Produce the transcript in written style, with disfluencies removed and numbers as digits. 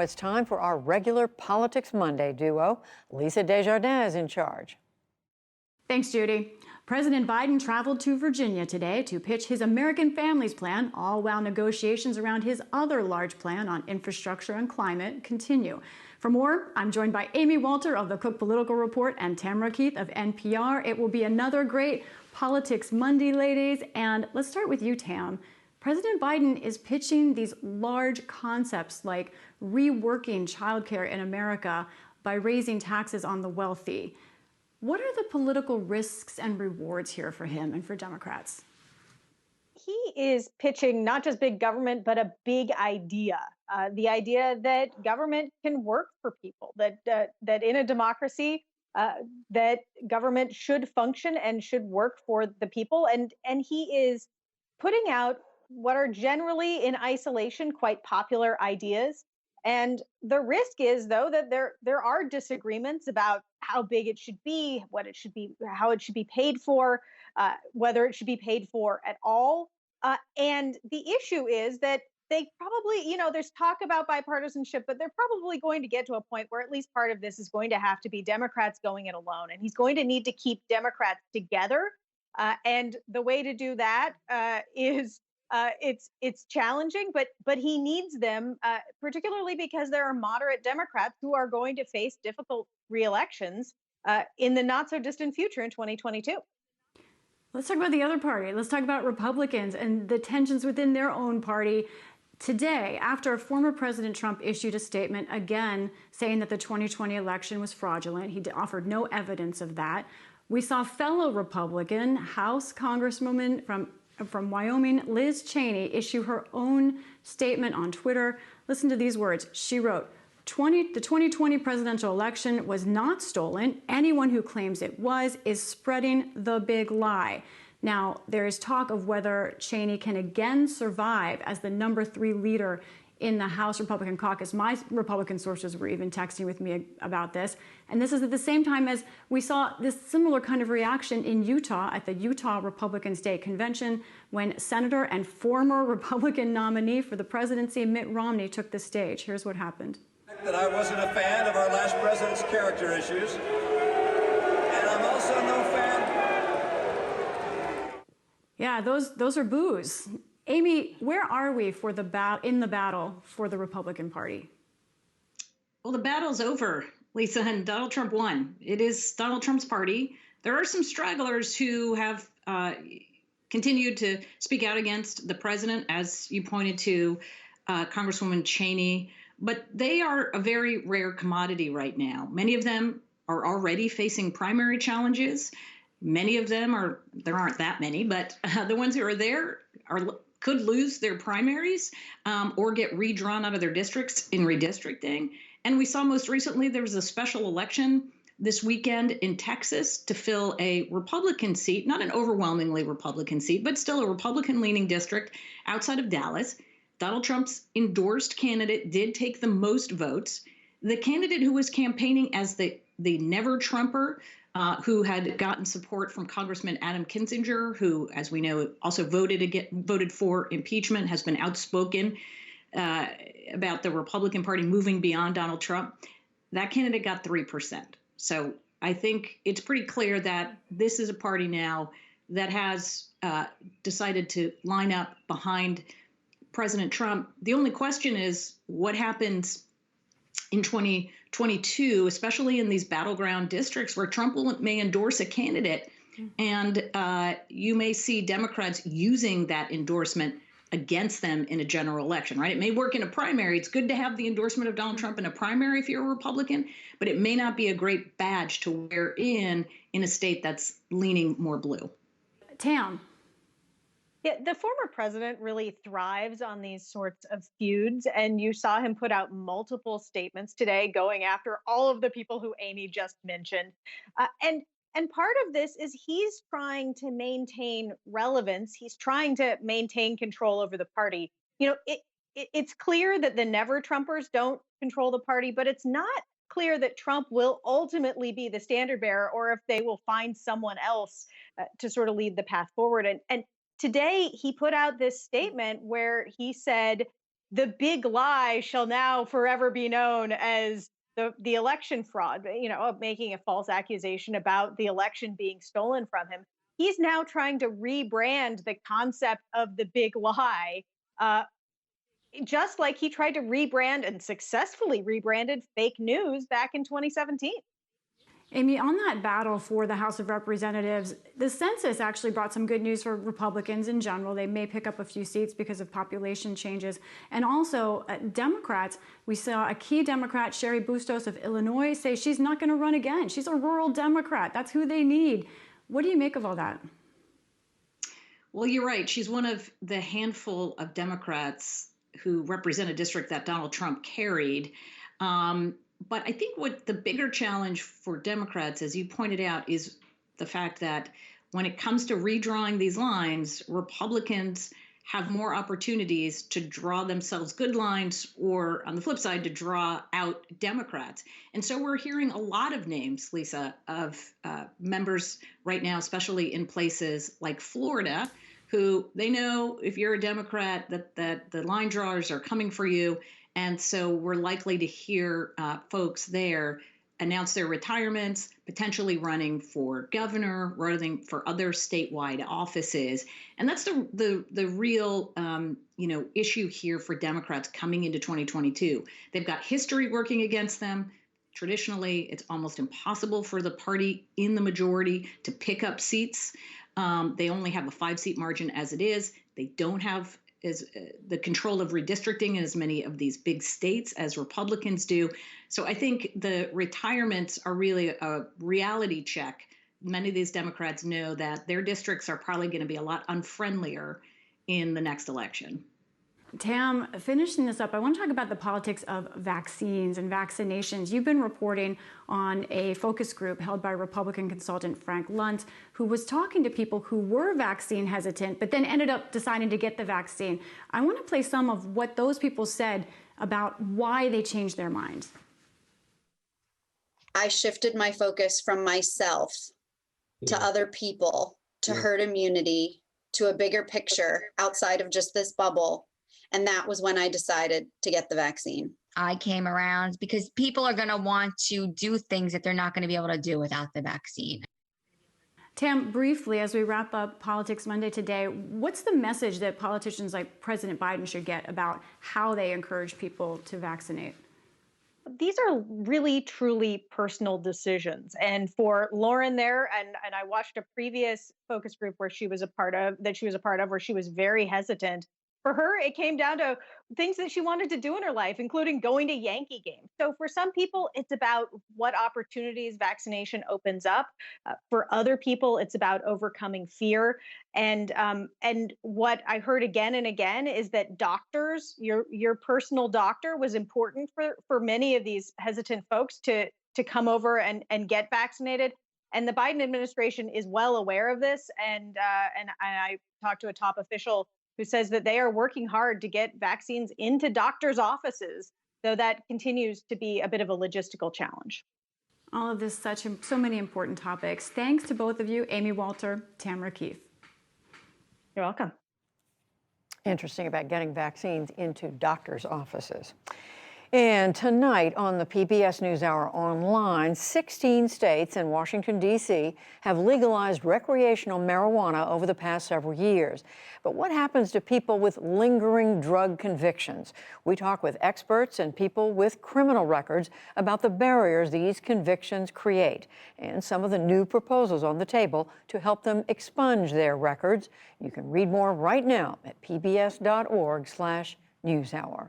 it's time for our regular Politics Monday duo. Lisa Desjardins is in charge. Thanks, Judy. President Biden traveled to Virginia today to pitch his American Families Plan, all while negotiations around his other large plan on infrastructure and climate continue. For more, I'm joined by Amy Walter of the Cook Political Report and Tamara Keith of NPR. It will be another great Politics Monday, ladies. And let's start with you, Tam. President Biden is pitching these large concepts like reworking childcare in America by raising taxes on the wealthy. What are the political risks and rewards here for him and for Democrats? He is pitching not just big government, but a big idea. The idea that government can work for people, that in a democracy, that government should function and should work for the people. And he is putting out what are generally in isolation quite popular ideas. And the risk is, though, that there are disagreements about how big it should be, what it should be, how it should be paid for, whether it should be paid for at all. And the issue is that they probably, there's talk about bipartisanship, but they're probably going to get to a point where at least part of this is going to have to be Democrats going it alone. And he's going to need to keep Democrats together. And the way to do that is it's challenging, but he needs them, particularly because there are moderate Democrats who are going to face difficult re-elections in the not so distant future in 2022. Let's talk about the other party. Let's talk about Republicans and the tensions within their own party. Today, after former President Trump issued a statement again saying that the 2020 election was fraudulent, he offered no evidence of that. We saw fellow Republican House Congresswoman from Wyoming, Liz Cheney, issue her own statement on Twitter. Listen to these words. She wrote, the 2020 presidential election was not stolen. Anyone who claims it was is spreading the big lie. Now, there is talk of whether Cheney can again survive as the #3 leader in the House Republican caucus. My Republican sources were even texting with me about this. And this is at the same time as we saw this similar kind of reaction in Utah at the Utah Republican State Convention when Senator and former Republican nominee for the presidency, Mitt Romney, took the stage. Here's what happened. That I wasn't a fan of our last president's character issues. And I'm also no fan. Yeah, those are boos. Amy, where are we for in the battle for the Republican Party? Well, the battle's over, Lisa, and Donald Trump won. It is Donald Trump's party. There are some stragglers who have continued to speak out against the president, as you pointed to, Congresswoman Cheney, but they are a very rare commodity right now. Many of them are already facing primary challenges. Many of them there aren't that many, but the ones who are there could lose their primaries or get redrawn out of their districts in redistricting. And we saw most recently there was a special election this weekend in Texas to fill a Republican seat, not an overwhelmingly Republican seat, but still a Republican-leaning district outside of Dallas. Donald Trump's endorsed candidate did take the most votes. The candidate who was campaigning as the never-Trumper, who had gotten support from Congressman Adam Kinzinger, who, as we know, also voted for impeachment, has been outspoken about the Republican Party moving beyond Donald Trump. That candidate got 3%. So I think it's pretty clear that this is a party now that has decided to line up behind President Trump. The only question is what happens in 2022, especially in these battleground districts where Trump may endorse a candidate. And you may see Democrats using that endorsement against them in a general election, right? It may work in a primary. It's good to have the endorsement of Donald Trump in a primary if you're a Republican, but it may not be a great badge to wear in a state that's leaning more blue. Tam. Yeah, the former president really thrives on these sorts of feuds, and you saw him put out multiple statements today going after all of the people who Amy just mentioned. And part of this is he's trying to maintain relevance. He's trying to maintain control over the party. It's clear that the never Trumpers don't control the party, but it's not clear that Trump will ultimately be the standard bearer or if they will find someone else to sort of lead the path forward. And today he put out this statement where he said the big lie shall now forever be known as the election fraud, of making a false accusation about the election being stolen from him. He's now trying to rebrand the concept of the big lie, uh, just like he tried to rebrand and successfully rebranded fake news back in 2017. Amy, on that battle for the House of Representatives, the census actually brought some good news for Republicans in general. They may pick up a few seats because of population changes. And also, Democrats, we saw a key Democrat, Sherry Bustos of Illinois, say she's not going to run again. She's a rural Democrat. That's who they need. What do you make of all that? Well, you're right. She's one of the handful of Democrats who represent a district that Donald Trump carried. But I think what the bigger challenge for Democrats, as you pointed out, is the fact that when it comes to redrawing these lines, Republicans have more opportunities to draw themselves good lines, or on the flip side, to draw out Democrats. And so we're hearing a lot of names, Lisa, of members right now, especially in places like Florida, who they know if you're a Democrat that the line drawers are coming for you. And so we're likely to hear folks there announce their retirements, potentially running for governor, running for other statewide offices. And that's the real issue here for Democrats coming into 2022. They've got history working against them. Traditionally, it's almost impossible for the party in the majority to pick up seats. They only have a 5-seat margin as it is. They don't have the control of redistricting in as many of these big states as Republicans do. So I think the retirements are really a reality check. Many of these Democrats know that their districts are probably going to be a lot unfriendlier in the next election. Tam, finishing this up, I want to talk about the politics of vaccines and vaccinations. You've been reporting on a focus group held by Republican consultant Frank Luntz, who was talking to people who were vaccine hesitant, but then ended up deciding to get the vaccine. I want to play some of what those people said about why they changed their minds. I shifted my focus from myself to other people, to herd immunity, to a bigger picture outside of just this bubble. And that was when I decided to get the vaccine. I came around because people are going to want to do things that they're not going to be able to do without the vaccine. Tam, briefly, as we wrap up Politics Monday today, what's the message that politicians like President Biden should get about how they encourage people to vaccinate? These are really, truly personal decisions. And for Lauren there, and I watched a previous focus group where she was a part of, where she was very hesitant. For her, it came down to things that she wanted to do in her life, including going to Yankee games. So for some people, it's about what opportunities vaccination opens up. For other people, it's about overcoming fear. And what I heard again and again is that doctors, your personal doctor, was important for many of these hesitant folks to come over and get vaccinated. And the Biden administration is well aware of this. And I talked to a top official who says that they are working hard to get vaccines into doctors' offices, though that continues to be a bit of a logistical challenge. All of this, so many important topics. Thanks to both of you, Amy Walter, Tamara Keith. You're welcome. Interesting about getting vaccines into doctors' offices. And tonight on the PBS NewsHour Online, 16 states and Washington, D.C. have legalized recreational marijuana over the past several years. But what happens to people with lingering drug convictions? We talk with experts and people with criminal records about the barriers these convictions create and some of the new proposals on the table to help them expunge their records. You can read more right now at pbs.org/newshour.